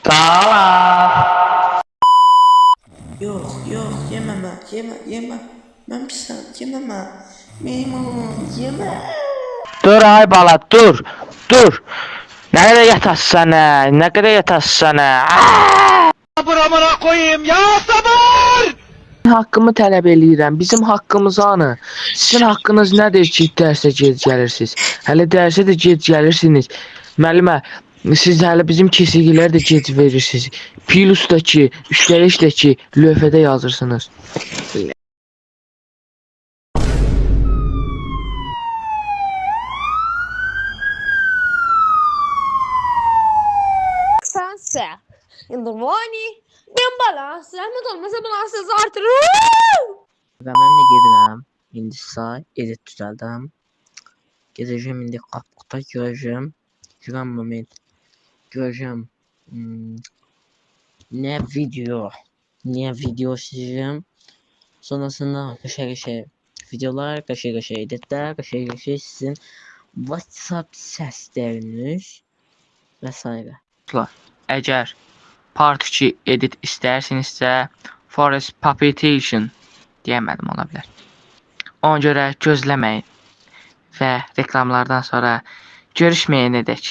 Sağ ol. Yok yok yemem ha yeme. Ben pişman yemem ha. Meymun yeme. Dur ay bala dur. Dur. Ne kadar yatasın ha? Ne kadar yatasın ha? Sabır amına koyayım ya sabır! Hakkımı tələb eləyirəm. Bizim haqqımız anı. Sizin haqqınız nədir ki, dərsə gec gəlirsiniz? Hələ dərsə də gec gəlirsiniz. Müəllimə, siz hələ bizim kesigilər də gec verirsiniz. Pilusdakı, üstəlikdəki lövhədə yazırsınız. Sansa. Indormoni. Ben balans. Zahmet olmasa balansız artırır. Və mən də gedirəm. İndi say, edit düzəldim. Gedəcəm indi qapıqda görəcəm. Görən moment. Görəcəm. Nə video siləcəm. Sonrasında qəşəng videolar, qəşəng editlər, qəşəng sizin WhatsApp səsləriniz və s. Əgər Part 2 edit istəyirsinizsə, Forest Puppetation demədim ola bilər. Ona görə gözləməyin və reklamlardan sonra görüşməyənədək.